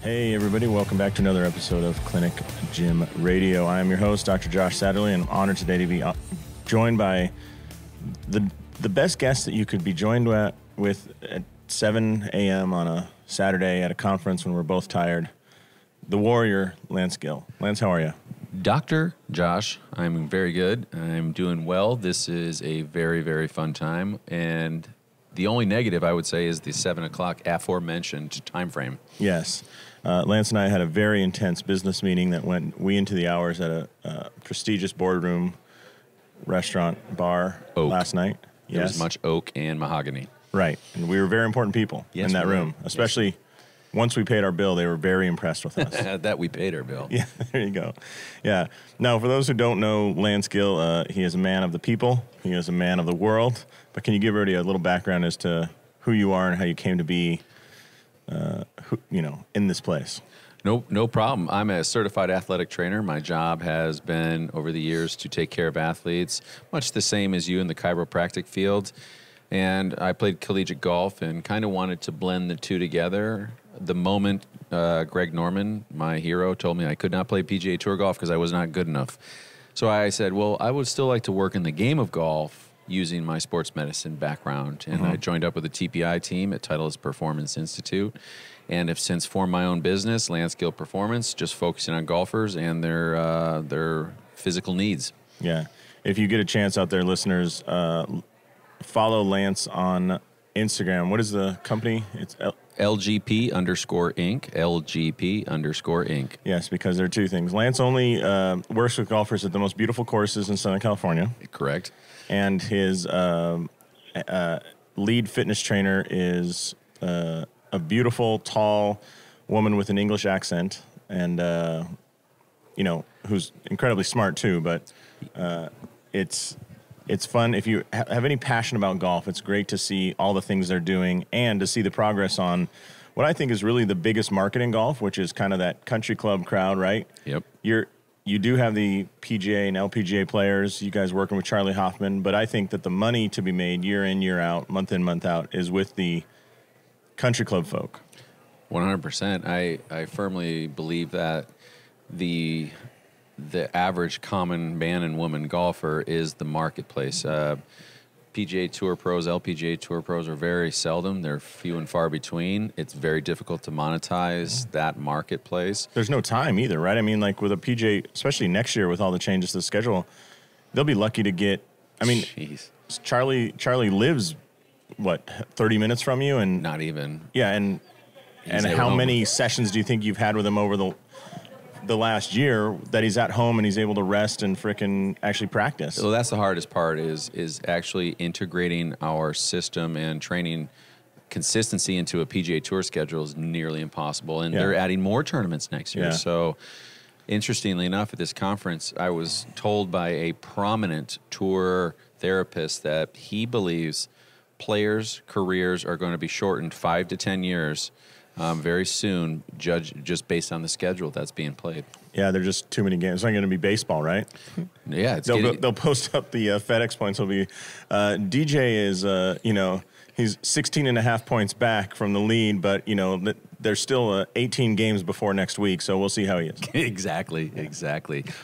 Hey everybody, welcome back to another episode of Clinic Gym Radio. I am your host, Dr. Josh Satterlee, and I'm honored today to be joined by the best guest that you could be joined with at 7 a.m. on a Saturday at a conference when we're both tired. The warrior, Lance Gill. Lance, how are you? Dr. Josh, I'm very good. I'm doing well. This is a very, very fun time, and the only negative I would say is the 7 o'clock aforementioned time frame. Yes. Lance and I had a very intense business meeting that went into the hours at a prestigious boardroom restaurant bar last night. There was much oak and mahogany. Right. And we were very important people in that room, especially once we paid our bill. They were very impressed with us. That we paid our bill. Yeah, there you go. Yeah. Now, for those who don't know Lance Gill, he is a man of the people. He is a man of the world. But can you give everybody a little background as to who you are and how you came to be in this place? No problem. I'm a certified athletic trainer. My job has been over the years to take care of athletes, much the same as you in the chiropractic field. And I played collegiate golf and kind of wanted to blend the two together. The moment Greg Norman, my hero, told me I could not play PGA Tour golf because I was not good enough. So I said, well, I would still like to work in the game of golf using my sports medicine background. And I joined up with the TPI team at Titleist Performance Institute. And have since formed my own business, Lance Gill Performance, just focusing on golfers and their physical needs. Yeah. If you get a chance out there, listeners, follow Lance on Instagram. What is the company? It's LGP_Inc. LGP _Inc. Yes, because there are two things. Lance only works with golfers at the most beautiful courses in Southern California. Correct. And his lead fitness trainer is a beautiful, tall woman with an English accent, and who's incredibly smart too. But it's fun if you have any passion about golf. It's great to see all the things they're doing and to see the progress on what I think is really the biggest market in golf, which is kind of that country club crowd, right? Yep. You do have the PGA and LPGA players, you guys working with Charlie Hoffman, but I think that the money to be made year in, year out, month in, month out is with the country club folk. 100%. I firmly believe that the average common man and woman golfer is the marketplace. PGA Tour pros, LPGA Tour pros are very seldom. They're few and far between. It's very difficult to monetize that marketplace. There's no time either, right? I mean, like with a PGA, especially next year with all the changes to the schedule, they'll be lucky to get, Jeez. Charlie lives, 30 minutes from you? And not even. Yeah, and how many sessions do you think you've had with him over the last year that he's at home and he's able to rest and frickin' actually practice? So that's the hardest part is actually integrating our system and training consistency into a PGA Tour schedule is nearly impossible. And they're adding more tournaments next year. Yeah. So interestingly enough, at this conference, I was told by a prominent tour therapist that he believes players' careers are going to be shortened 5 to 10 years very soon, just based on the schedule that's being played. Yeah, there's just too many games. It's not going to be baseball, right? Yeah. They'll post up the FedEx points. It'll be DJ is, he's 16 and a half points back from the lead, but, there's still 18 games before next week, so we'll see how he is. Exactly.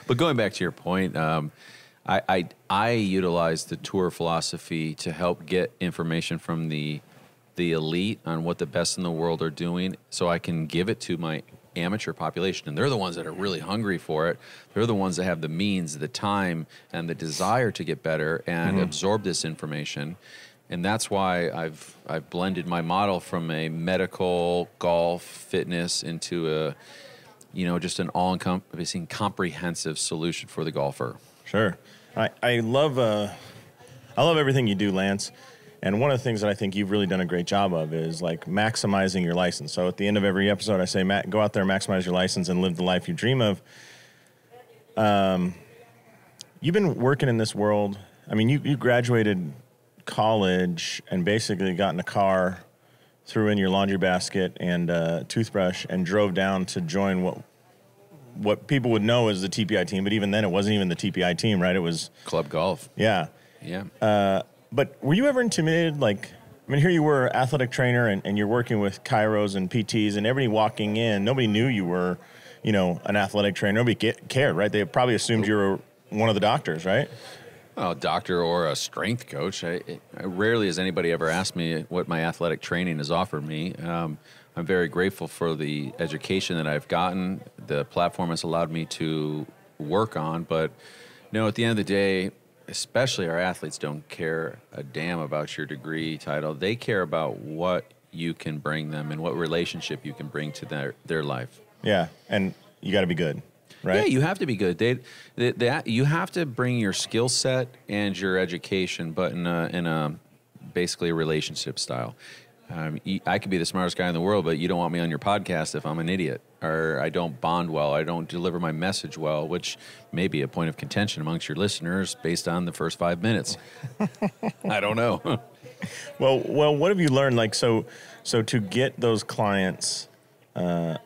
But going back to your point, I utilize the tour philosophy to help get information from the elite on what the best in the world are doing so I can give it to my amateur population. And they're the ones that are really hungry for it. They're the ones that have the means, the time, and the desire to get better and absorb this information. And that's why I've blended my model from a medical golf fitness into just an all-encompassing comprehensive solution for the golfer. Sure. I love everything you do, Lance. And one of the things that I think you've really done a great job of is like maximizing your license. So at the end of every episode, I say, go out there, maximize your license, and live the life you dream of. You've been working in this world. I mean, you graduated college and basically got in a car, threw in your laundry basket and toothbrush, and drove down to join what people would know as the TPI team. But even then, it wasn't even the TPI team, right? It was Club golf. Yeah. Yeah. But were you ever intimidated, like I mean, here you were, athletic trainer, and you're working with chiros and PTs, and everybody walking in, nobody knew you were, an athletic trainer. Nobody cared, right? They probably assumed you were one of the doctors, right? Well, a doctor or a strength coach. I rarely has anybody ever asked me what my athletic training has offered me. I'm very grateful for the education that I've gotten. The platform has allowed me to work on, but at the end of the day, especially our athletes don't care a damn about your degree title. They care about what you can bring them and what relationship you can bring to their life. Yeah, and you got to be good, right? Yeah, you have to be good. You have to bring your skill set and your education, but in a basically a relationship style. I could be the smartest guy in the world, but you don't want me on your podcast if I'm an idiot, or I don't bond well, I don't deliver my message well, which may be a point of contention amongst your listeners based on the first 5 minutes. I don't know. Well, what have you learned? Like, so to get those clients, early,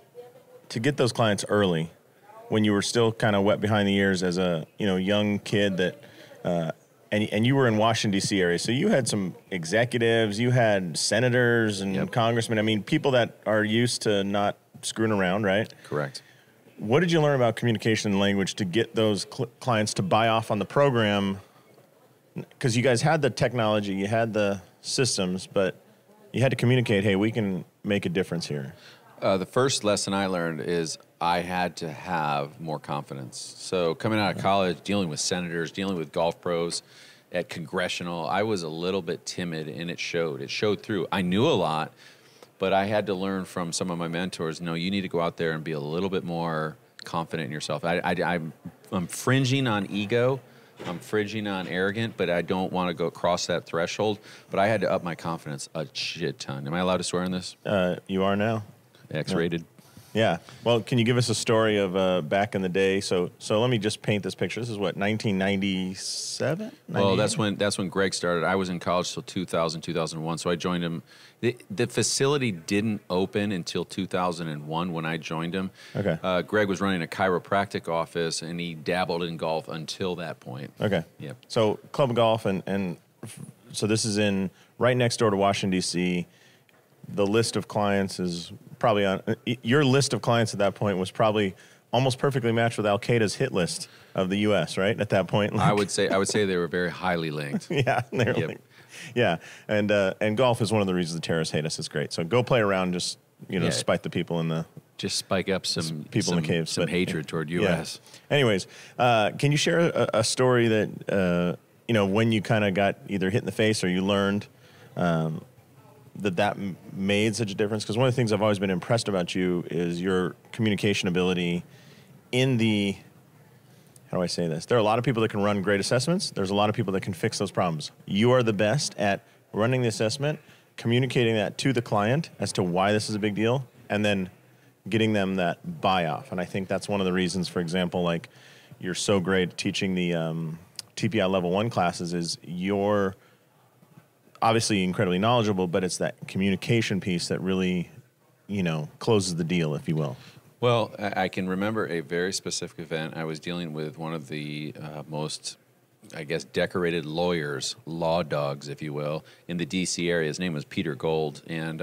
when you were still kind of wet behind the ears as a young kid that. And you were in Washington, D.C. area, so you had some executives, you had senators and congressmen. I mean, people that are used to not screwing around, right? Correct. What did you learn about communication and language to get those clients to buy off on the program? Because you guys had the technology, you had the systems, but you had to communicate, hey, we can make a difference here. The first lesson I learned is I had to have more confidence. So coming out of college, dealing with senators, dealing with golf pros at congressional, I was a little bit timid, and it showed. It showed through. I knew a lot, but I had to learn from some of my mentors, no, you need to go out there and be a little bit more confident in yourself. I'm fringing on ego. I'm fringing on arrogant, but I don't want to go across that threshold. But I had to up my confidence a shit ton. Am I allowed to swear in this? You are now. X-rated. Yeah. Well, can you give us a story of back in the day? So let me just paint this picture. This is what, 1997? Well, that's when Greg started. I was in college till 2000, 2001. So I joined him. The facility didn't open until 2001 when I joined him. Okay. Greg was running a chiropractic office, and he dabbled in golf until that point. Okay. Yep. So club golf, and so this is in right next door to Washington, D.C. The list of clients is probably on your list of clients at that point was probably almost perfectly matched with Al-Qaeda's hit list of the U.S. Right at that point. I would say they were very highly linked. Yeah, they were linked. Yeah, and golf is one of the reasons the terrorists hate us. It's great. So go play around, just spite the people in the spike up some people in the caves, some hatred toward U.S. Yeah. Anyways, can you share a story that when you kind of got either hit in the face or you learned that made such a difference? Because one of the things I've always been impressed about you is your communication ability in the, how do I say this? There are a lot of people that can run great assessments. There's a lot of people that can fix those problems. You are the best at running the assessment, communicating that to the client as to why this is a big deal, and then getting them that buy-off. And I think that's one of the reasons, for example, like you're so great at teaching the TPI Level 1 classes is you're obviously incredibly knowledgeable, but it's that communication piece that really, closes the deal, if you will. Well, I can remember a very specific event. I was dealing with one of the most, decorated lawyers, law dogs, if you will, in the D.C. area. His name was Peter Gold, and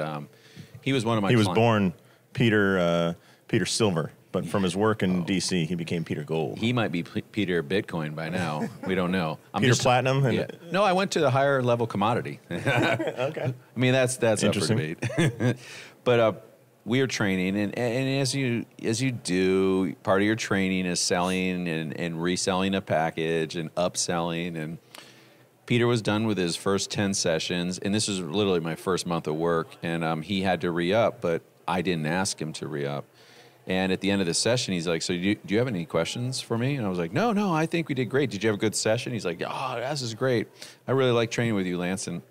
he was one of my clients. He was born Peter Silver, but from his work in D.C., he became Peter Gold. He might be Peter Bitcoin by now. We don't know. Peter Platinum? Yeah. No, I went to the higher level commodity. Okay. I mean, that's up for interesting. debate. But we are training, and as you do, part of your training is selling and reselling a package and upselling. And Peter was done with his first 10 sessions, and this was literally my first month of work, and he had to re-up, but I didn't ask him to re-up. And at the end of the session, he's like, so do you have any questions for me? And I was like, no, I think we did great. Did you have a good session? He's like, oh, this is great. I really like training with you, Lance. And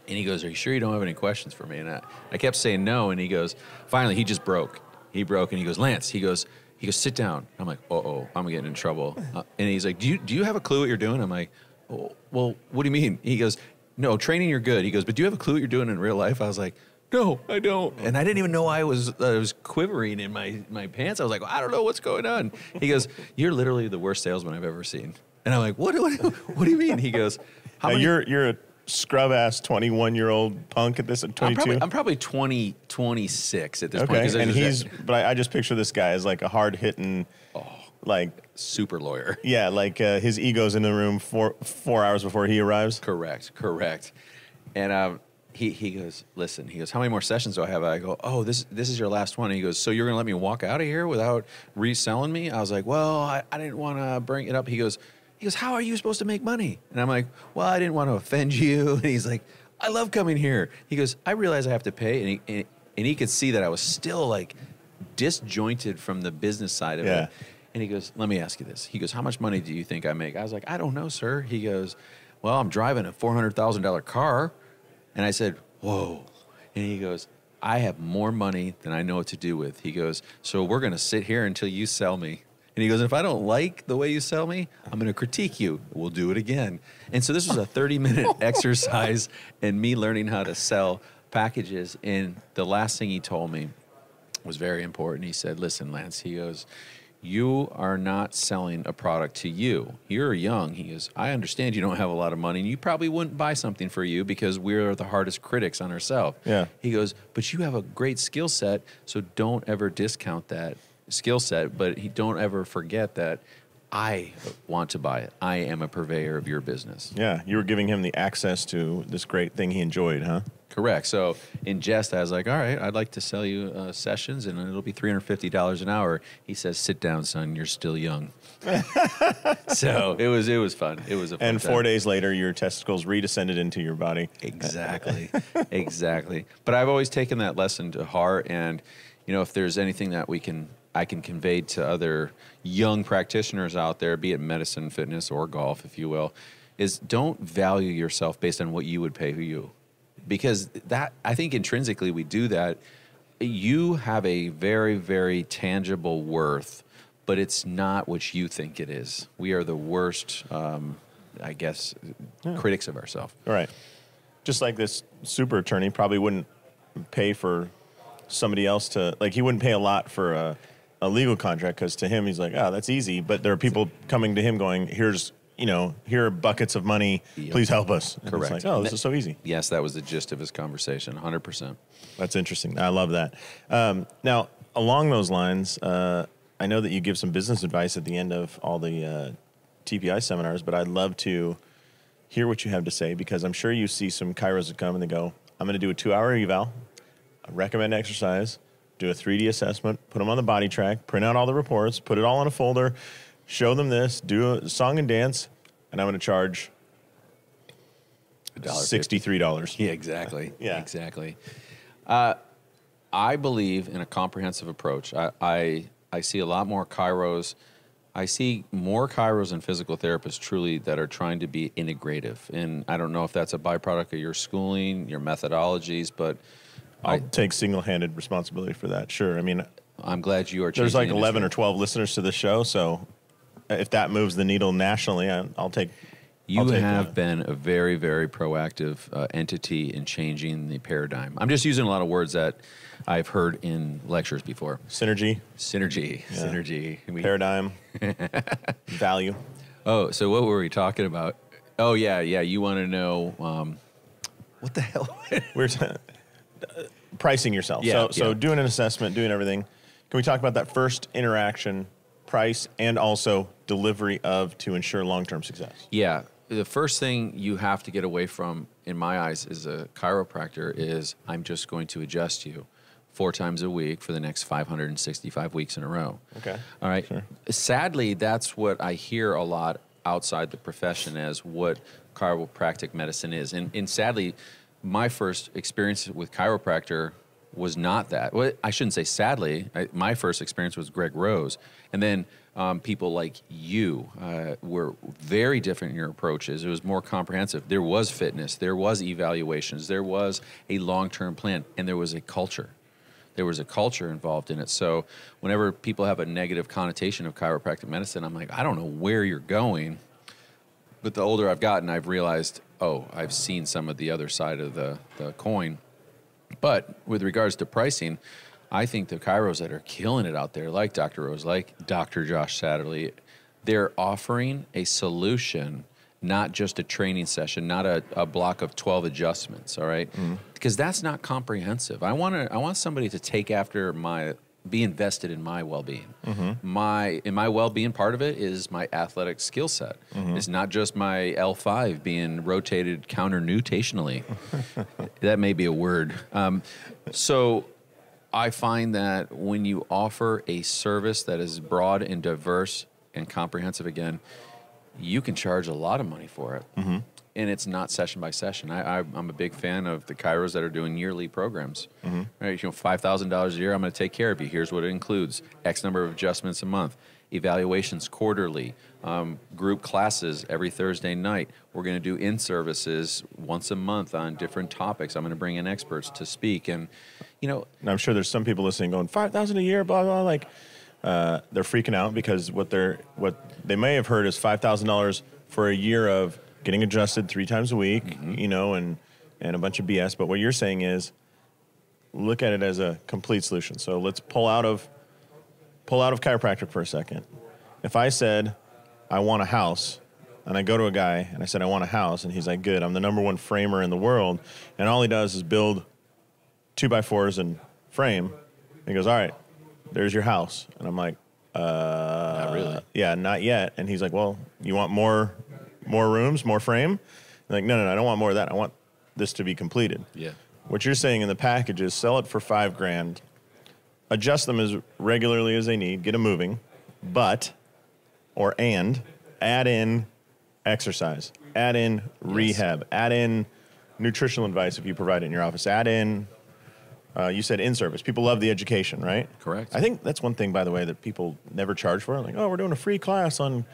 he goes, are you sure you don't have any questions for me? And I kept saying no. And he goes, finally, he just broke. He broke, and he goes, Lance, he goes, sit down. I'm like, I'm getting in trouble. And he's like, do you have a clue what you're doing? I'm like, oh, well, what do you mean? He goes, no, training, you're good. He goes, but do you have a clue what you're doing in real life? I was like, no, I don't. And I didn't even know I was quivering in my pants. I was like, I don't know what's going on. He goes, you're literally the worst salesman I've ever seen. And I'm like, what do you mean? He goes, you're a scrub ass 21-year-old punk at this at 22. I'm probably 26 at this point. Okay, and but I just picture this guy as like a hard hitting, like super lawyer. Yeah, like his ego's in the room 4 hours before he arrives. Correct. And he goes, listen. He goes, how many more sessions do I have? I go, oh, this is your last one. And he goes, so you're gonna let me walk out of here without reselling me? I was like, well, I didn't want to bring it up. He goes, how are you supposed to make money? And I'm like, well, I didn't want to offend you. And he's like, I love coming here. He goes, I realize I have to pay. And he could see that I was still like disjointed from the business side of it. And he goes, let me ask you this. He goes, how much money do you think I make? I was like, I don't know, sir. He goes, well, I'm driving a $400,000 car. And I said, whoa. And he goes, I have more money than I know what to do with. He goes, so we're going to sit here until you sell me. And he goes, if I don't like the way you sell me, I'm going to critique you. We'll do it again. And so this was a 30-minute exercise in me learning how to sell packages. And the last thing he told me was very important. He said, listen, Lance, he goes, you are not selling a product to you. You're young. He goes, I understand you don't have a lot of money, and you probably wouldn't buy something for you because we're the hardest critics on ourselves. Yeah. He goes, but you have a great skill set, so don't ever discount that skill set, but don't ever forget that I want to buy it. I am a purveyor of your business. Yeah, you were giving him the access to this great thing he enjoyed, huh? Correct. So in jest, I was like, all right, I'd like to sell you sessions, and it'll be $350 an hour. He says, sit down, son. You're still young. So it was fun. It was a fun And time. 4 days later, your testicles redescended into your body. Exactly. Exactly. But I've always taken that lesson to heart. And, you know, if there's anything that I can convey to other young practitioners out there, be it medicine, fitness, or golf, if you will, is don't value yourself based on what you would pay you. Because that, I think intrinsically we do that. You have a very, very tangible worth, but it's not what you think it is. We are the worst, I guess, critics of ourselves. Right. Just like this super attorney probably wouldn't pay for somebody else to, like, he wouldn't pay a lot for a legal contract because to him, he's like, oh, that's easy. But there are people coming to him going, here are buckets of money. Yep. Please help us. And correct. it's like, oh, this is so easy. Yes, that was the gist of his conversation, 100%. That's interesting. I love that. Now, along those lines, I know that you give some business advice at the end of all the TPI seminars, but I'd love to hear what you have to say because I'm sure you see some chiros that come and they go, I'm going to do a 2-hour eval, recommend exercise, do a 3D assessment, put them on the body track, print out all the reports, put it all in a folder, show them this, do a song and dance, and I'm going to charge $63. Yeah, exactly. Yeah. Exactly. I believe in a comprehensive approach. I see a lot more chiros. I see more chiros and physical therapists truly that are trying to be integrative. And I don't know if that's a byproduct of your schooling, your methodologies, but I'll take single-handed responsibility for that. Sure. I mean, I'm glad you are changing there's like the 11 industry. or 12 listeners to the show, so if that moves the needle nationally, I'll take. You have been a very, very proactive entity in changing the paradigm. I'm just using a lot of words that I've heard in lectures before. Synergy. Paradigm. Value. Oh, so what were we talking about? Oh, yeah. You want to know what the hell? We're pricing yourself. Yeah, so doing an assessment, doing everything. Can we talk about that first interaction, price, and also delivery of to ensure long-term success? Yeah. The first thing you have to get away from, in my eyes, as a chiropractor is I'm just going to adjust you 4 times a week for the next 565 weeks in a row. Okay. All right. Sure. Sadly, that's what I hear a lot outside the profession as what chiropractic medicine is. And sadly, my first experience with chiropractor was not that. Well, I shouldn't say sadly. My first experience was Greg Rose. And then people like you were very different in your approaches. It was more comprehensive. There was fitness. There was evaluations. There was a long-term plan. And there was a culture. There was a culture involved in it. So whenever people have a negative connotation of chiropractic medicine, I'm like, I don't know where you're going. But the older I've gotten, I've realized, oh, I've seen some of the other side of the coin. But with regards to pricing, I think the chiros that are killing it out there, like Dr. Rose, like Dr. Josh Satterlee, they're offering a solution not just a training session, not a block of 12 adjustments, all right? Because that's not comprehensive. I want somebody to take after be invested in my well-being. My well-being, part of it is my athletic skill set. It's not just my L5 being rotated counter-nutationally. That may be a word. So I find that when you offer a service that is broad and diverse and comprehensive, again, you can charge a lot of money for it. And it's not session by session. I'm a big fan of the chiros that are doing yearly programs. Right, $5,000 a year, I'm going to take care of you. Here's what it includes: X number of adjustments a month, evaluations quarterly, group classes every Thursday night. We're going to do in-services once a month on different topics. I'm going to bring in experts to speak. And, And I'm sure there's some people listening going, $5,000 a year, blah, blah, like, they're freaking out because what they may have heard is $5,000 for a year of getting adjusted 3 times a week, and a bunch of BS. But what you're saying is, look at it as a complete solution. So let's pull out of chiropractic for a second. If I said I want a house, and I go to a guy and I said I want a house, and he's like, good, I'm the #1 framer in the world, and all he does is build 2x4s and frame. And he goes, all right, there's your house. And I'm like, not really. Yeah, not yet. And he's like, well, you want more rooms, more frame? I'm like, no, I don't want more of that. I want this to be completed. Yeah. What you're saying in the package is sell it for $5,000, adjust them as regularly as they need, get them moving, and add in exercise, add in rehab, add in nutritional advice if you provide it in your office, add in, you said in-service. People love the education, right? Correct. I think that's one thing, by the way, that people never charge for. Like, oh, we're doing a free class on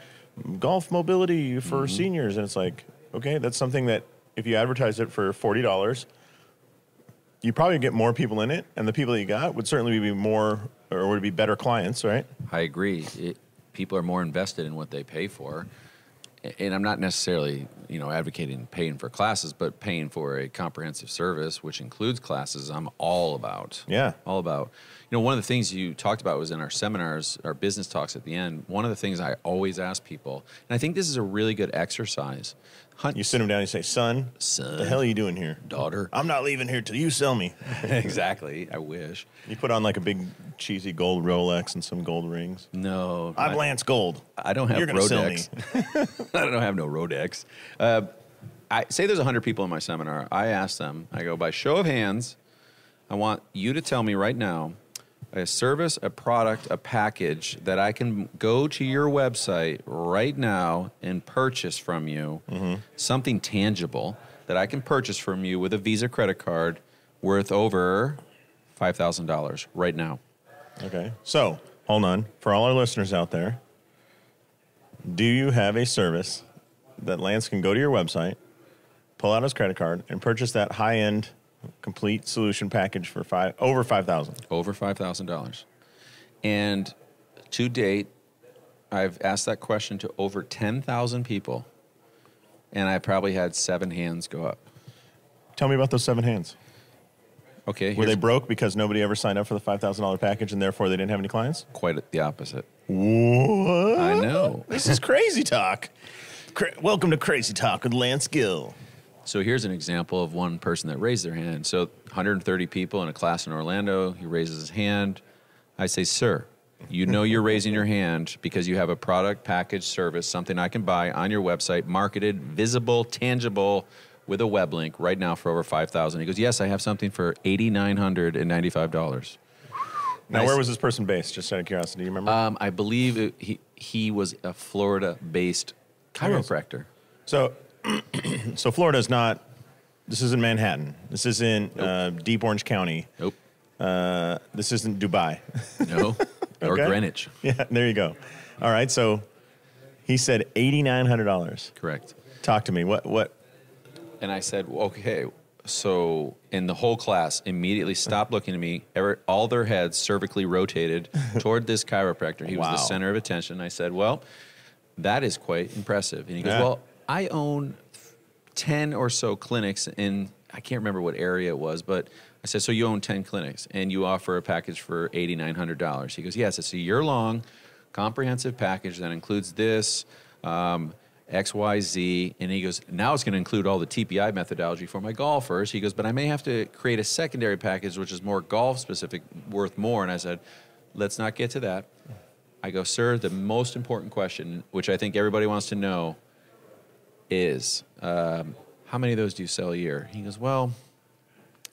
golf mobility for seniors. And it's like, okay, that's something that if you advertise it for $40, you probably get more people in it. And the people that you got would certainly be would be better clients, right? I agree. People are more invested in what they pay for. And I'm not necessarily, advocating paying for classes, but paying for a comprehensive service, which includes classes, I'm all about. Yeah. All about. One of the things you talked about was in our seminars, our business talks at the end, one of the things I always ask people, and I think this is a really good exercise. You sit them down and you say, son, what the hell are you doing here? Daughter. I'm not leaving here till you sell me. Exactly. I wish. You put on like a big cheesy gold Rolex and some gold rings. No. I'm Lance Gold. I don't have Rodex. I don't have no Rodex. I say there's 100 people in my seminar. I ask them, I go, by show of hands, I want you to tell me right now a service, a product, a package that I can go to your website right now and purchase from you, something tangible that I can purchase from you with a Visa credit card worth over $5,000 right now. Okay. So, hold on. For all our listeners out there, do you have a service that Lance can go to your website, pull out his credit card, and purchase that high-end complete solution package for over $5,000? Over $5,000. And to date, I've asked that question to over 10,000 people, and I probably had 7 hands go up. Tell me about those 7 hands. Okay. Were they broke because nobody ever signed up for the $5,000 package and therefore they didn't have any clients? Quite the opposite. What? I know. This is crazy talk. Welcome to Crazy Talk with Lance Gill. So here's an example of one person that raised their hand. So 130 people in a class in Orlando. He raises his hand. I say, sir, you're raising your hand because you have a product, package, service, something I can buy on your website, marketed, visible, tangible, with a web link right now for over $5,000. He goes, yes, I have something for $8,995. Now, where was this person based? Just out of curiosity, do you remember? I believe he was a Florida-based chiropractor. So Florida's not. This isn't Manhattan. This isn't Deep Orange County. Nope. This isn't Dubai. No. Or Okay. Greenwich. Yeah, there you go. All right, so he said $8,900. Correct. Talk to me. What? And I said, okay, so in the whole class immediately stopped looking at me. All their heads cervically rotated toward this chiropractor. He was the center of attention. I said, well, that is quite impressive. And he goes, well, I own 10 or so clinics in, I can't remember what area it was, but I said, so you own 10 clinics and you offer a package for $8,900. He goes, yes, it's a year-long comprehensive package that includes this. X, Y, Z. And he goes, now it's going to include all the TPI methodology for my golfers. He goes, but I may have to create a secondary package, which is more golf specific, worth more. And I said, let's not get to that. I go, sir, the most important question, which I think everybody wants to know, is how many of those do you sell a year? He goes, well,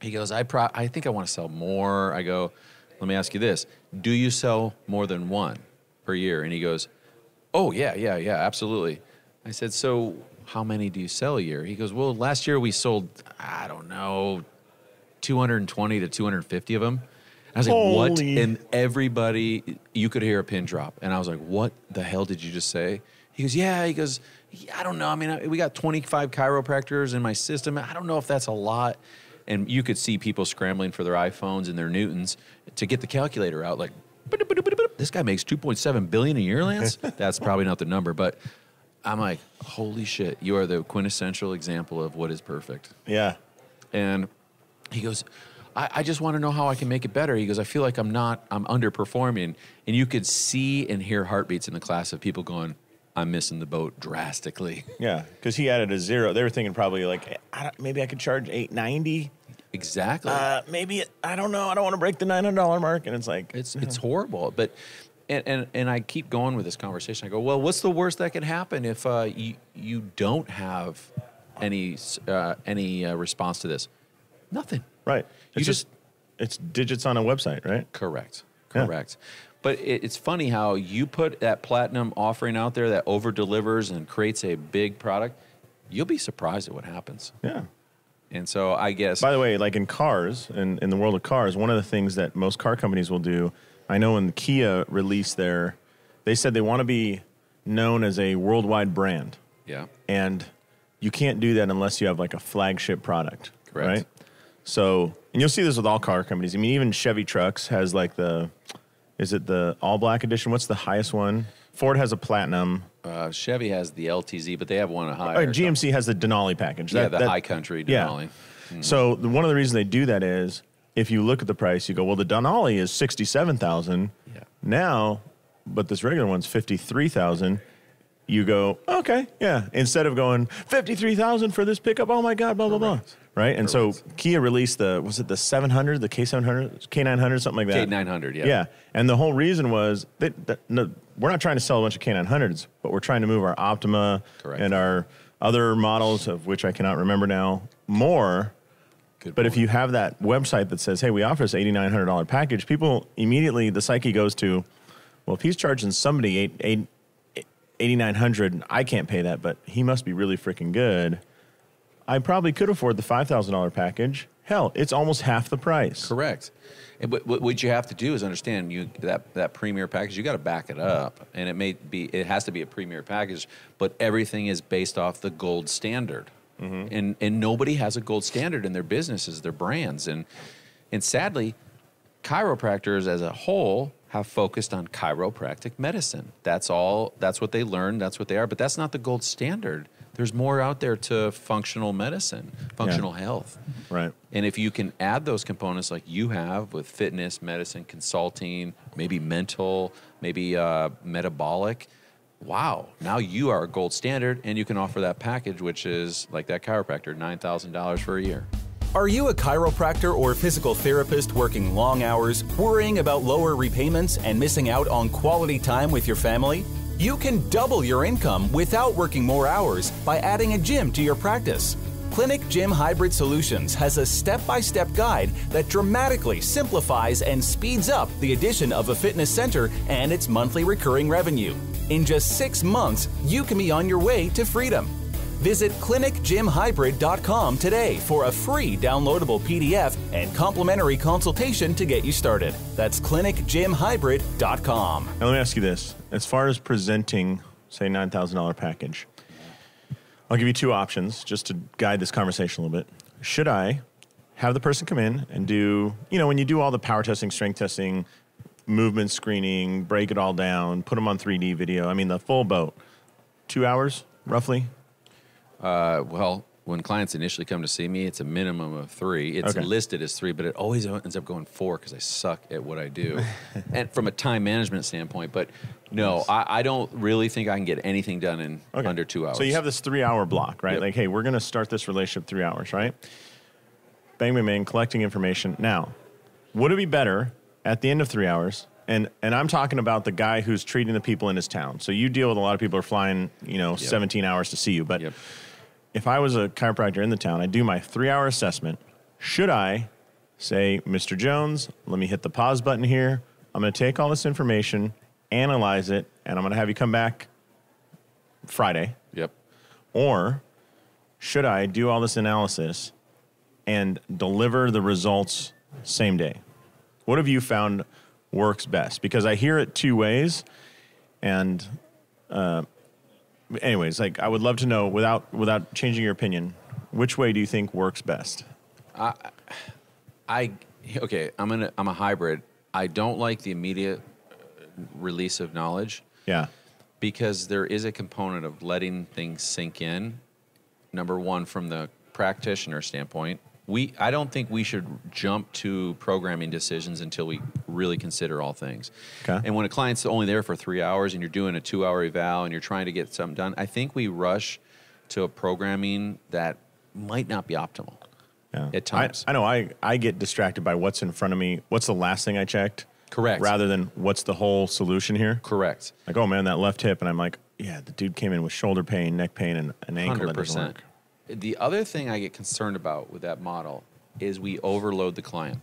I think I want to sell more. I go, let me ask you this. Do you sell more than one per year? And he goes, oh, yeah, absolutely. I said, so how many do you sell a year? He goes, well, last year we sold, I don't know, 220 to 250 of them. I was like, what? And everybody, you could hear a pin drop. And I was like, what the hell did you just say? He goes, yeah. He goes, I don't know. I mean, we got 25 chiropractors in my system. I don't know if that's a lot. And you could see people scrambling for their iPhones and their Newtons to get the calculator out. Like, this guy makes $2.7 billion a year, Lance? That's probably not the number. But I'm like, holy shit, you are the quintessential example of what is perfect. Yeah. And he goes, I just want to know how I can make it better. He goes, I feel like I'm underperforming. And you could see and hear heartbeats in the class of people going, I'm missing the boat drastically. Yeah, because he added a zero. They were thinking probably like, maybe I could charge $890. Exactly. Maybe, I don't know. I don't want to break the $900 mark. And it's like. It's horrible. But and I keep going with this conversation. I go, well, what's the worst that can happen if you don't have any response to this? Nothing. Right. It's digits on a website, right? Correct. Yeah. But it's funny how you put that platinum offering out there that over delivers and creates a big product. You'll be surprised at what happens. Yeah. And so I guess. By the way, like in cars, in the world of cars, one of the things that most car companies will do, I know when Kia released they said they want to be known as a worldwide brand. Yeah. And you can't do that unless you have like a flagship product. Correct. Right? So, and you'll see this with all car companies. I mean, even Chevy Trucks has like is it the all black edition? What's the highest one? Ford has a platinum. Chevy has the LTZ, but they have one higher. GMC has the Denali package. Yeah, the high country Denali. Yeah. Mm-hmm. So one of the reasons they do that is if you look at the price, you go, well, the Denali is $67,000 now, but this regular one's $53,000. You go, okay, yeah. Instead of going $53,000 for this pickup, oh my God, blah blah blah. Right, and so Kia released was it the 700, the K700, K900, something like that. K900, yeah. Yeah, and the whole reason was no, we're not trying to sell a bunch of K900s, but we're trying to move our Optima and our other models, of which I cannot remember now, more. Good but point. if you have that website that says, hey, we offer this $8,900 package, people immediately, the psyche goes to, well, if he's charging somebody $8,900, I can't pay that, but he must be really freaking good. I probably could afford the $5,000 package. Hell, it's almost half the price. Correct. And what you have to do is understand that premier package. You got to back it up, and it has to be a premier package. But everything is based off the gold standard, and nobody has a gold standard in their businesses, their brands, and sadly, chiropractors as a whole have focused on chiropractic medicine. That's all. That's what they learn. That's what they are. But that's not the gold standard. There's more out there to functional medicine, functional health. Right. And if you can add those components like you have with fitness, medicine, consulting, maybe mental, maybe metabolic, wow, now you are a gold standard, and you can offer that package, which is like that chiropractor, $9,000 for a year. Are you a chiropractor or physical therapist working long hours, worrying about lower repayments and missing out on quality time with your family? You can double your income without working more hours by adding a gym to your practice. Clinic Gym Hybrid Solutions has a step-by-step guide that dramatically simplifies and speeds up the addition of a fitness center and its monthly recurring revenue. In just 6 months, you can be on your way to freedom. Visit clinicgymhybrid.com today for a free downloadable PDF and complimentary consultation to get you started. That's clinicgymhybrid.com. Now let me ask you this. As far as presenting, say, $9,000 package, I'll give you two options just to guide this conversation a little bit. Should I have the person come in and do, when you do all the power testing, strength testing, movement screening, break it all down, put them on 3D video, the full boat, 2 hours roughly? Well, when clients initially come to see me, it's a minimum of 3. It's listed as 3, but it always ends up going 4 because I suck at what I do. And from a time management standpoint, but no, I don't really think I can get anything done in under 2 hours. So you have this 3-hour block, right? Yep. Like, hey, we're going to start this relationship 3 hours, right? Bang, bang, bang, collecting information. Now, would it be better at the end of 3 hours? And I'm talking about the guy who's treating the people in his town. So you deal with a lot of people who are flying, 17 hours to see you. But if I was a chiropractor in the town, I do my 3-hour assessment. Should I say, Mr. Jones, let me hit the pause button here. I'm going to take all this information, analyze it, and I'm going to have you come back Friday. Yep. Or should I do all this analysis and deliver the results same day? What have you found works best? Because I hear it 2 ways. And anyways, like, I would love to know, without changing your opinion, which way do you think works best? I'm a hybrid. I don't like the immediate release of knowledge. Yeah. Because there is a component of letting things sink in. Number one, from the practitioner standpoint, I don't think we should jump to programming decisions until we really consider all things. Okay. And when a client's only there for 3 hours and you're doing a 2-hour eval and you're trying to get something done, I think we rush to a programming that might not be optimal at times. I know I get distracted by what's in front of me. What's the last thing I checked? Correct. Rather than what's the whole solution here? Correct. Like, oh man, that left hip. And I'm like, yeah, the dude came in with shoulder pain, neck pain, and an ankle 100%. That doesn't work. The other thing I get concerned about with that model is we overload the client.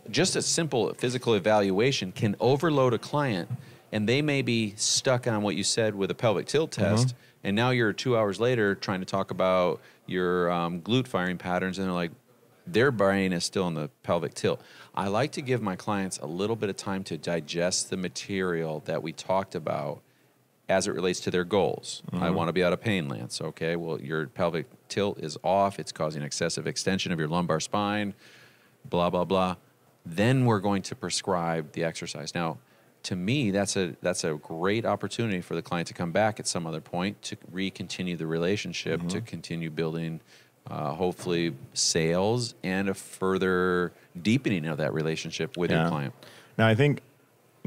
Just a simple physical evaluation can overload a client, and they may be stuck on what you said with a pelvic tilt test, and now you're 2 hours later trying to talk about your glute firing patterns, and they're like, their brain is still in the pelvic tilt. I like to give my clients a little bit of time to digest the material that we talked about as it relates to their goals. I want to be out of pain, Lance. Okay, well, your pelvic tilt is off. It's causing excessive extension of your lumbar spine, blah, blah, blah. Then we're going to prescribe the exercise. Now, to me, that's a great opportunity for the client to come back at some other point to continue the relationship, to continue building, hopefully, sales and a further deepening of that relationship with your client. Now, I think,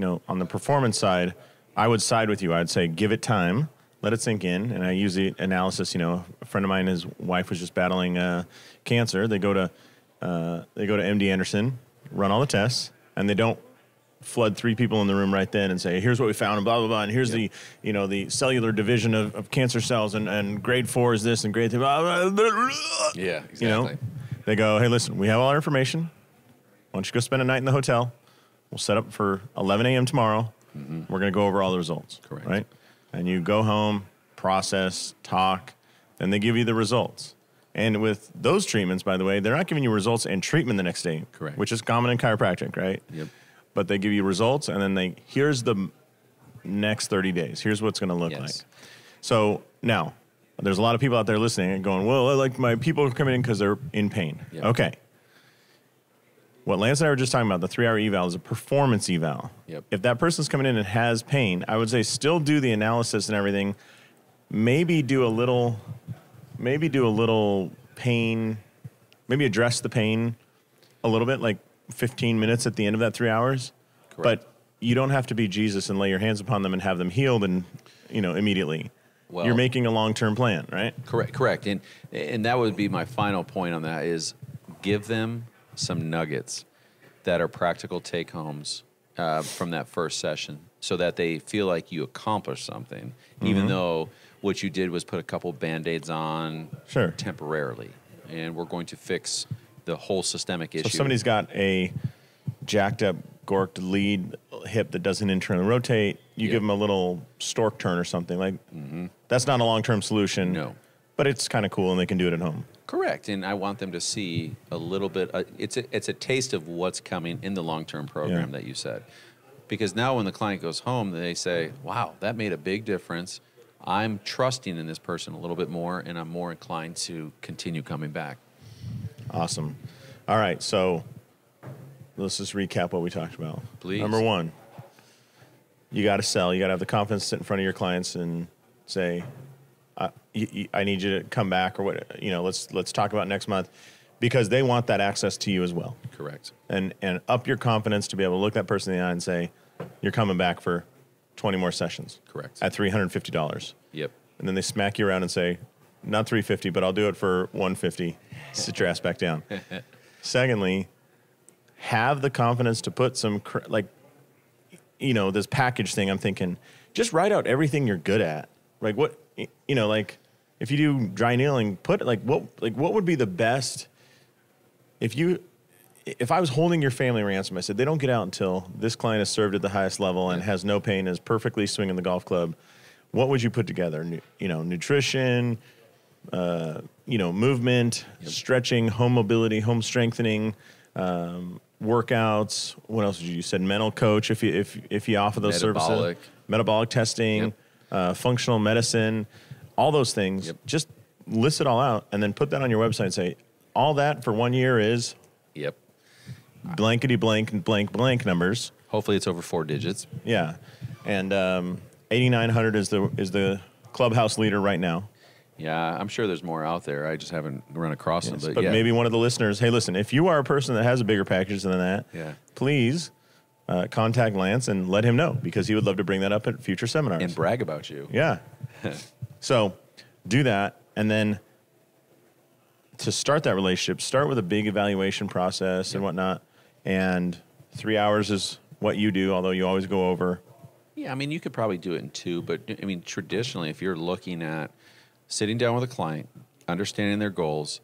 on the performance side, I would side with you. I'd say give it time, let it sink in. And I use the analysis. A friend of mine, his wife was just battling cancer. They go to MD Anderson, run all the tests, and they don't flood 3 people in the room right then and say, here's what we found, and blah, blah, blah. And here's the cellular division of cancer cells, and grade 4 is this, and grade 3, blah, blah, blah, blah. Yeah, exactly. They go, hey, listen, we have all our information. Why don't you go spend a night in the hotel? We'll set up for 11 a.m. tomorrow. We're going to go over all the results. Correct. Right? And you go home, process, talk, and they give you the results. And with those treatments, by the way, they're not giving you results and treatment the next day. Correct. Which is common in chiropractic, right? Yep. But they give you results, and then here's the next 30 days. Here's what's going to look like. So now, there's a lot of people out there listening and going, well, I like my people are coming in because they're in pain. Yep. Okay. What Lance and I were just talking about, the 3-hour eval is a performance eval. Yep. If that person's coming in and has pain, I would say still do the analysis and everything. Maybe do a little pain, maybe address the pain a little bit, like 15 minutes at the end of that 3 hours. Correct. But you don't have to be Jesus and lay your hands upon them and have them healed and immediately. Well, you're making a long-term plan, right? Correct. And that would be my final point on that is give them some nuggets that are practical take-homes from that first session so that they feel like you accomplished something, even though what you did was put a couple Band-Aids on temporarily. And we're going to fix the whole systemic issue. So if somebody's got a jacked-up, gorked lead hip that doesn't internally rotate, you give them a little stork turn or something. Like that's not a long-term solution. No. But it's kind of cool, and they can do it at home. Correct, and I want them to see a little bit. It's a taste of what's coming in the long-term program that you said. Because now when the client goes home, they say, wow, that made a big difference. I'm trusting in this person a little bit more, and I'm more inclined to continue coming back. Awesome. All right, so let's just recap what we talked about. Please. Number 1, you got to sell. You got to have the confidence to sit in front of your clients and say, I need you to come back, or what, let's talk about next month, because they want that access to you as well. Correct. And up your confidence to be able to look that person in the eye and say, you're coming back for 20 more sessions. Correct. At $350. Yep. And then they smack you around and say, not $350, but I'll do it for $150. Sit your ass back down. Secondly, have the confidence to put some, this package thing. I'm thinking, just write out everything you're good at. Like what, like if you do dry needling, put what would be the best if I was holding your family ransom, I said, they don't get out until this client is served at the highest level and has no pain, is perfectly swinging the golf club. What would you put together? Nutrition, movement, stretching, home mobility, home strengthening, workouts. What else did you said? Mental coach if you offer those services. Metabolic testing, functional medicine, all those things. Yep. Just list it all out and then put that on your website and say, all that for 1 year is blankety blank and blank numbers. Hopefully it's over 4 digits. Yeah. And 8,900 is the clubhouse leader right now. Yeah, I'm sure there's more out there. I just haven't run across them. But maybe one of the listeners, hey, listen, if you are a person that has a bigger package than that, please contact Lance and let him know, because he would love to bring that up at future seminars. And brag about you. Yeah. So do that. And then to start that relationship, start with a big evaluation process and whatnot. And 3 hours is what you do, although you always go over. Yeah, I mean, you could probably do it in 2, but I mean, traditionally, if you're looking at sitting down with a client, understanding their goals,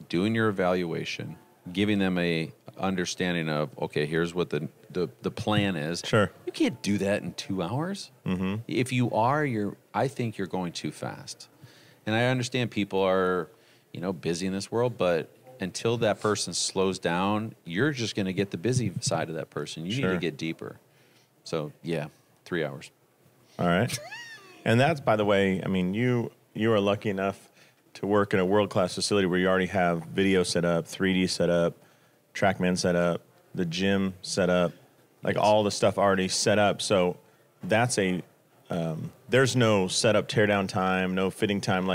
doing your evaluation, giving them a understanding of, okay, here's what the plan is. Sure. You can't do that in 2 hours. Mm-hmm. If you are, I think you're going too fast. And I understand people are, busy in this world, but until that person slows down, you're just going to get the busy side of that person. You need to get deeper. So, 3 hours. All right. And that's, by the way, I mean, you are lucky enough to work in a world-class facility where you already have video set up, 3D set up, TrackMan set up, the gym set up, all the stuff already set up. So that's there's no setup, tear down time, no fitting time.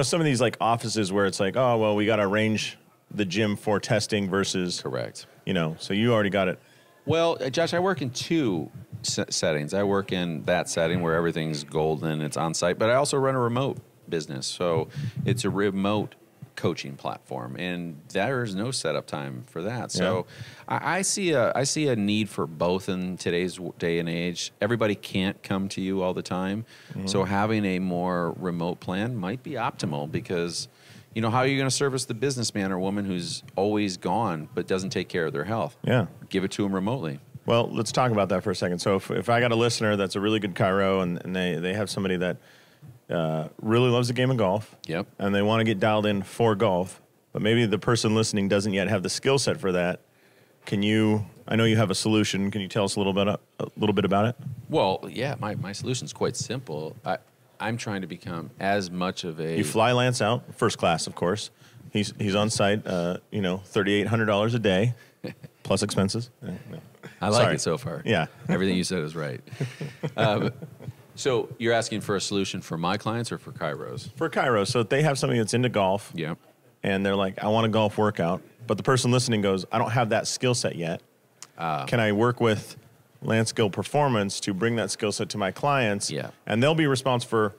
Some of these offices where it's like, oh, well, we got to arrange the gym for testing versus. Correct. So you already got it. Well, Josh, I work in 2 settings. I work in that setting where everything's golden, it's on site, but I also run a remote business. So it's a remote coaching platform, and there is no setup time for that. So I see a need for both in today's day and age. Everybody can't come to you all the time. Mm-hmm. So having a more remote plan might be optimal, because how are you going to service the businessman or woman who's always gone but doesn't take care of their health? Yeah. Give it to them remotely. Well, let's talk about that for a second. So if I got a listener that's a really good chiro and they have somebody that really loves the game of golf, and they want to get dialed in for golf, but maybe the person listening doesn't yet have the skill set for that, I know you have a solution. Can you tell us a little bit about it? Well, yeah, my solution's quite simple. I'm trying to become as much of a... You fly Lance out, first class, of course. He's on site, $3,800 a day, plus expenses. I like it so far. Yeah. Everything you said is right. So you're asking for a solution for my clients or for chiros? For chiros. So if they have somebody that's into golf, and they're like, I want a golf workout, but the person listening goes, I don't have that skill set yet. Can I work with Lance Gill Performance to bring that skill set to my clients? Yeah. And they'll be responsible for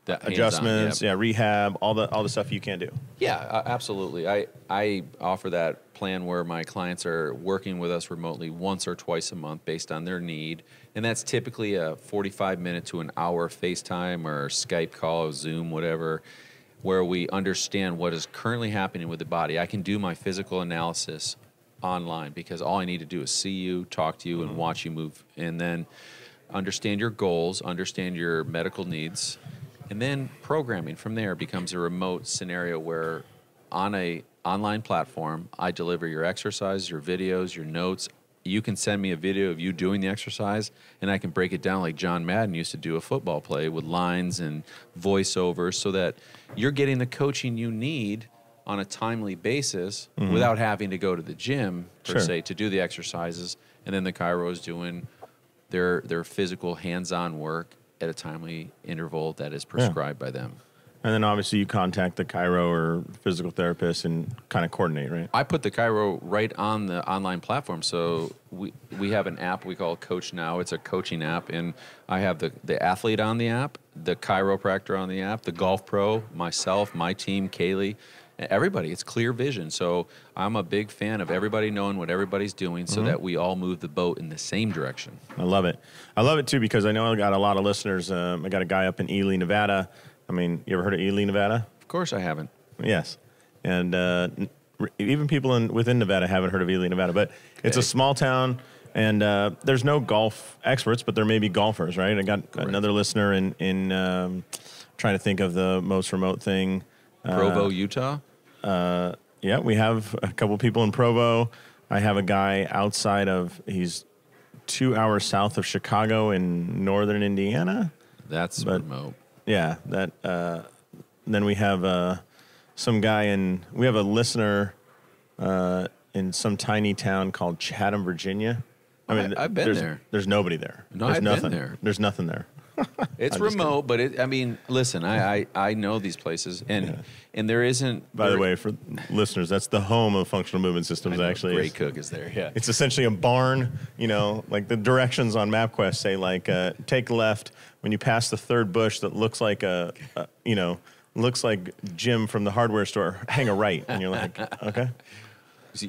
that adjustments, rehab, all the stuff you can't do. Yeah, absolutely. I offer that plan where my clients are working with us remotely once or twice a month based on their need. And that's typically a 45-minute to an hour FaceTime or Skype call, Zoom, whatever, where we understand what is currently happening with the body. I can do my physical analysis online because all I need to do is see you, talk to you, and watch you move, and then understand your goals, understand your medical needs. And then programming from there becomes a remote scenario where on a online platform, I deliver your exercise, your videos, your notes. You can send me a video of you doing the exercise, and I can break it down like John Madden used to do a football play with lines and voiceovers so that you're getting the coaching you need on a timely basis without having to go to the gym, per se, to do the exercises. And then the chiro is doing their physical hands-on work at a timely interval that is prescribed by them. And then obviously you contact the chiro or physical therapist and kind of coordinate, right? I put the chiro right on the online platform. So we have an app we call Coach Now. It's a coaching app, and I have the athlete on the app, the chiropractor on the app, the golf pro, myself, my team, Kaylee, everybody. It's clear vision. So I'm a big fan of everybody knowing what everybody's doing so that we all move the boat in the same direction. I love it. I love it, too, because I know I got a lot of listeners. I got a guy up in Ely, Nevada. I mean, you ever heard of Ely, Nevada? Of course I haven't. Yes. And even people within Nevada haven't heard of Ely, Nevada. But it's a small town, and there's no golf experts, but there may be golfers, right? I got another listener in trying to think of the most remote thing. Provo, Utah? Yeah, we have a couple people in Provo. I have a guy he's 2 hours south of Chicago in northern Indiana. That's remote. Yeah, then we have some guy we have a listener in some tiny town called Chatham, Virginia. I mean, I've been there. There's nobody there. No, there's I've nothing. been there. There's nothing there. It's remote, but listen, I know these places, and there isn't. By the way, for listeners, that's the home of functional movement systems. Actually, Great Cook is there. Yeah, it's essentially a barn. Like the directions on MapQuest say, like take left when you pass the third bush that looks like looks like Jim from the hardware store. Hang a right, and you're like, okay.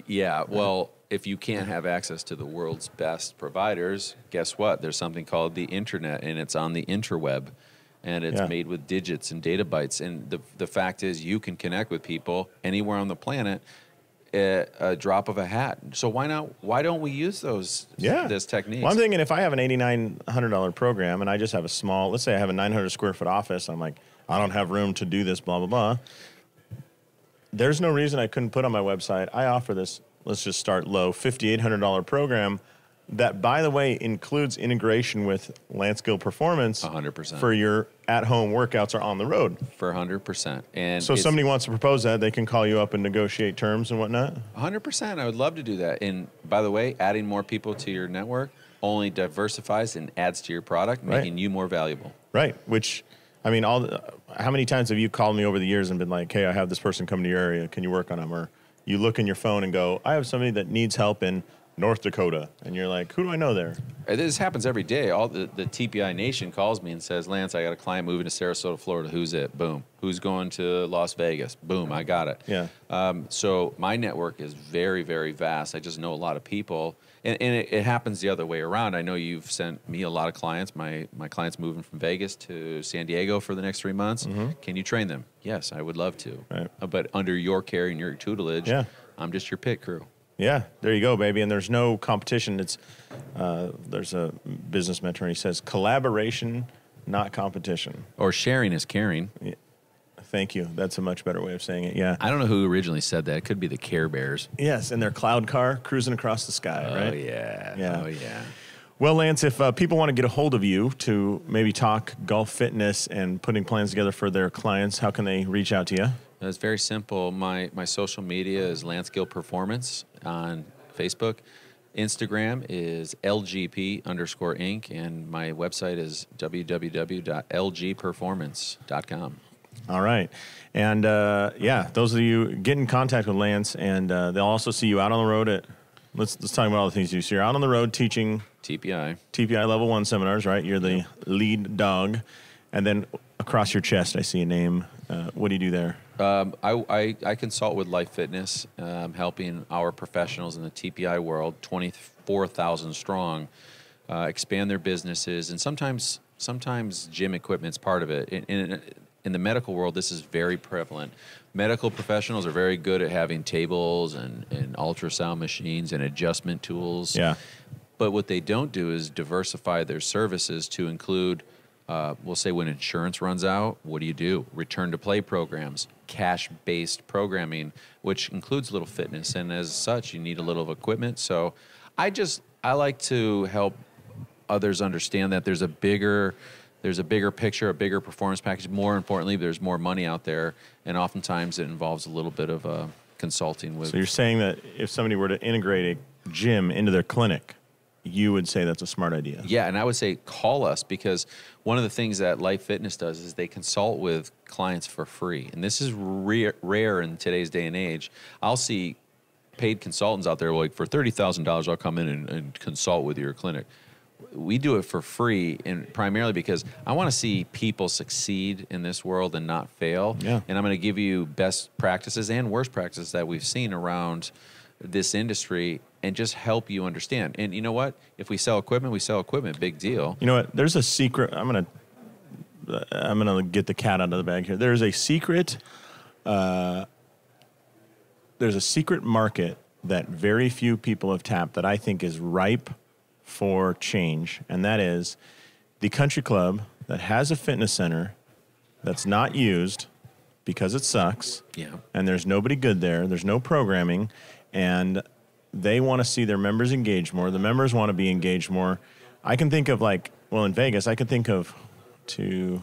Yeah, well, if you can't have access to the world's best providers, guess what? There's something called the internet, and it's on the interweb, and it's made with digits and data bytes. And the fact is, you can connect with people anywhere on the planet at a drop of a hat. So why not? Why don't we use this technique? Well, I'm thinking if I have an $8,900 program and I just have a small, let's say I have a 900 square foot office, I'm like, I don't have room to do this, blah, blah, blah. There's no reason I couldn't put on my website, I offer this, let's just start low, $5,800 program that, by the way, includes integration with Lance Gill Performance 100% for your at-home workouts or on the road. For 100%. And so if somebody wants to propose that, they can call you up and negotiate terms and whatnot? 100%. I would love to do that. And by the way, adding more people to your network only diversifies and adds to your product, making you more valuable. Right, which... I mean, how many times have you called me over the years and been like, hey, I have this person come to your area. Can you work on them? Or you look in your phone and go, I have somebody that needs help in North Dakota. And you're like, who do I know there? This happens every day. All the TPI Nation calls me and says, Lance, I got a client moving to Sarasota, Florida. Who's it? Boom. Who's going to Las Vegas? Boom. I got it. Yeah. So my network is very, very vast. I just know a lot of people. And it happens the other way around. I know you've sent me a lot of clients. My client's moving from Vegas to San Diego for the next 3 months. Mm-hmm. Can you train them? Yes, I would love to. Right. But under your care and your tutelage, I'm just your pit crew. Yeah, there you go, baby. And there's no competition. It's there's a business mentor, and he says collaboration, not competition. Or sharing is caring. Yeah. Thank you. That's a much better way of saying it. Yeah. I don't know who originally said that. It could be the Care Bears. Yes, in their cloud car cruising across the sky, right? Oh, yeah. Oh, yeah. Well, Lance, if people want to get a hold of you to maybe talk golf fitness and putting plans together for their clients, how can they reach out to you? It's very simple. My social media is Lance Gill Performance on Facebook. Instagram is LGP_Inc. And my website is www.lgperformance.com. All right. And, those of you, get in contact with Lance, and they'll also see you out on the road let's talk about all the things you do. So you're out on the road teaching TPI Level 1 seminars, right? You're the lead dog. And then across your chest, I see a name. What do you do there? I consult with Life Fitness, helping our professionals in the TPI world, 24,000 strong, expand their businesses. And sometimes gym equipment's part of it. In the medical world, this is very prevalent. Medical professionals are very good at having tables and ultrasound machines and adjustment tools. Yeah. But what they don't do is diversify their services to include, we'll say when insurance runs out, what do? Return to play programs, cash-based programming, which includes a little fitness. And as such, you need a little equipment. So I like to help others understand that there's a bigger picture, a bigger performance package. More importantly, there's more money out there, and oftentimes it involves a little bit of consulting with. So you're saying that if somebody were to integrate a gym into their clinic, you would say that's a smart idea. Yeah, and I would say call us, because one of the things that Life Fitness does is they consult with clients for free. And this is rare in today's day and age. I'll see paid consultants out there like, for $30,000, I'll come in and consult with your clinic. We do it for free, and primarily because I want to see people succeed in this world and not fail. Yeah. And I'm going to give you best practices and worst practices that we've seen around this industry and just help you understand. And you know what? If we sell equipment, we sell equipment. Big deal. You know what? There's a secret. I'm gonna get the cat out of the bag here. There's a secret. There's a secret market that very few people have tapped that I think is ripe for change, and that is the country club that has a fitness center that's not used because it sucks. Yeah. And there's nobody good there. There's no programming, and they want to see their members engaged more. The members want to be engaged more. I can think of in Vegas, I could think of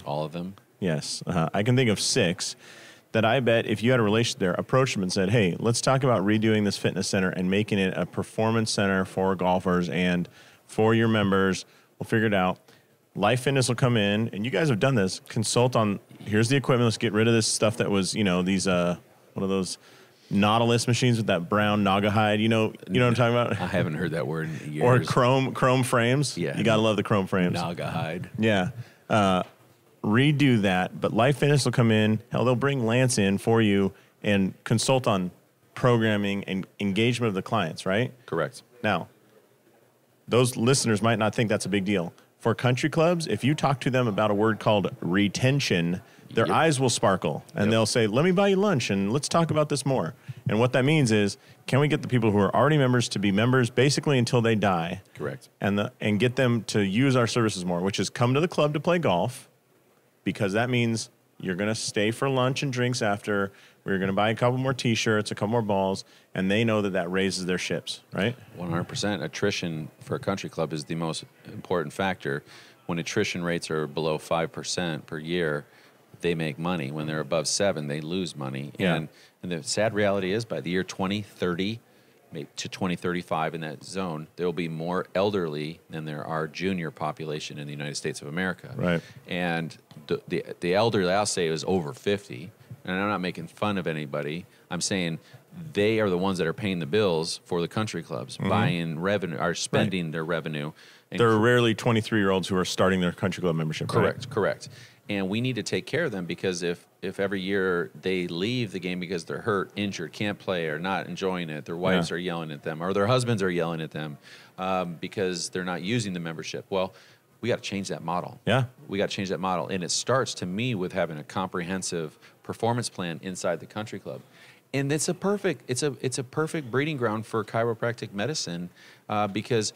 all of them. Yes. I can think of 6 that I bet if you had a relationship there, approached them and said, hey, let's talk about redoing this fitness center and making it a performance center for golfers and for your members. We'll figure it out. Life Fitness will come in, and you guys have done this. Consult on, here's the equipment. Let's get rid of this stuff that was, these, one of those Nautilus machines with that brown Naga hide. You know what I'm talking about? I haven't heard that word in years. Or chrome frames. Yeah. You got to love the chrome frames. Naga hide. Yeah. Redo that, but Life Fitness will come in. Hell, they'll bring Lance in for you and consult on programming and engagement of the clients, right? Correct. Now, those listeners might not think that's a big deal. For country clubs, if you talk to them about a word called retention, their eyes will sparkle, and they'll say, let me buy you lunch, and let's talk about this more. And what that means is, can we get the people who are already members to be members basically until they die? Correct. And get them to use our services more, which is come to the club to play golf, because that means you're going to stay for lunch and drinks after. We're going to buy a couple more T-shirts, a couple more balls, and they know that raises their ships, right? 100%. Attrition for a country club is the most important factor. When attrition rates are below 5% per year, they make money. When they're above 7, they lose money. Yeah. And the sad reality is, by the year 2030 to 2035, in that zone, there will be more elderly than there are junior population in the United States of America. Right. And the elderly, I'll say, is over 50. And I'm not making fun of anybody. I'm saying they are the ones that are paying the bills for the country clubs, buying revenue, are spending their revenue. And there are rarely 23-year-olds who are starting their country club membership. Correct, right? correct. And we need to take care of them, because if every year they leave the game because they're hurt, injured, can't play, or not enjoying it, their wives are yelling at them, or their husbands are yelling at them because they're not using the membership. Well, we got to change that model. Yeah. We got to change that model. And it starts, to me, with having a comprehensive performance plan inside the country club. And it's a perfect breeding ground for chiropractic medicine because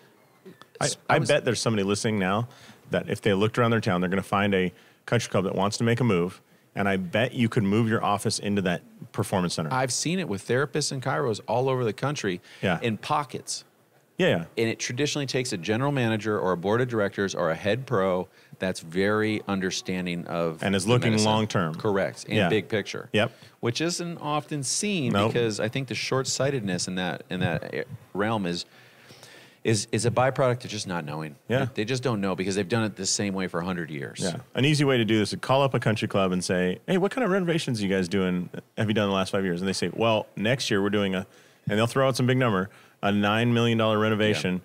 I bet there's somebody listening now that if they looked around their town, they're going to find a country club that wants to make a move. And I bet you could move your office into that performance center. I've seen it with therapists and chiros all over the country in pockets. Yeah. And it traditionally takes a general manager or a board of directors or a head pro that's very understanding of and is looking long term. Correct. And big picture. Yep. Which isn't often seen because I think the short-sightedness in that realm is a byproduct of just not knowing. Yeah. They just don't know because they've done it the same way for 100 years. Yeah. An easy way to do this is call up a country club and say, hey, what kind of renovations are you guys doing? Have you done in the last 5 years? And they say, well, next year we're doing and they'll throw out some big number, a $9 million renovation.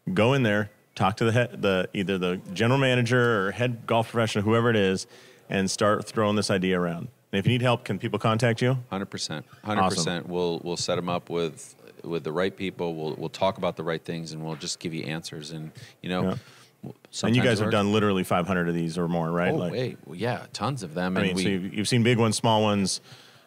Yeah. Go in there, talk to either the general manager or head golf professional, whoever it is, and start throwing this idea around. And if you need help, can people contact you? 100%. 100%. Awesome. We'll set them up with the right people. We'll talk about the right things, and we'll just give you ansers. And and you guys have done literally 500 of these or more, right? Yeah, tons of them. I mean, so you've seen big ones, small ones,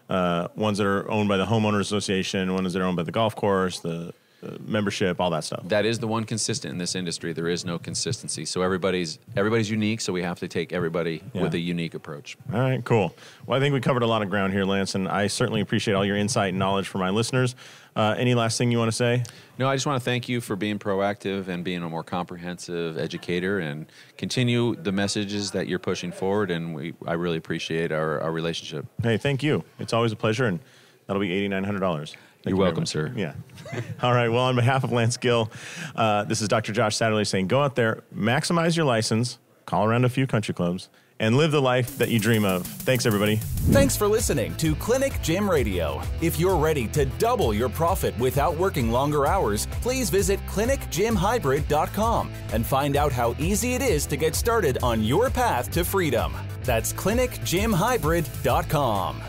ones that are owned by the homeowners association, ones that are owned by the golf course, the membership, all that stuff. That is the one consistent in this industry. There is no consistency. So everybody's unique, so we have to take everybody with a unique approach. All right, cool. Well, I think we covered a lot of ground here, Lance, and I certainly appreciate all your insight and knowledge for my listeners. Any last thing you want to say? No, I just want to thank you for being proactive and being a more comprehensive educator and continue the messages that you're pushing forward, and I really appreciate our relationship. Hey, thank you. It's always a pleasure, and that'll be $8,900. You're welcome, sir. Yeah. All right. Well, on behalf of Lance Gill, this is Dr. Josh Satterlee saying go out there, maximize your license, call around a few country clubs, and live the life that you dream of. Thanks, everybody. Thanks for listening to Clinic Gym Radio. If you're ready to double your profit without working longer hours, please visit clinicgymhybrid.com and find out how easy it is to get started on your path to freedom. That's clinicgymhybrid.com.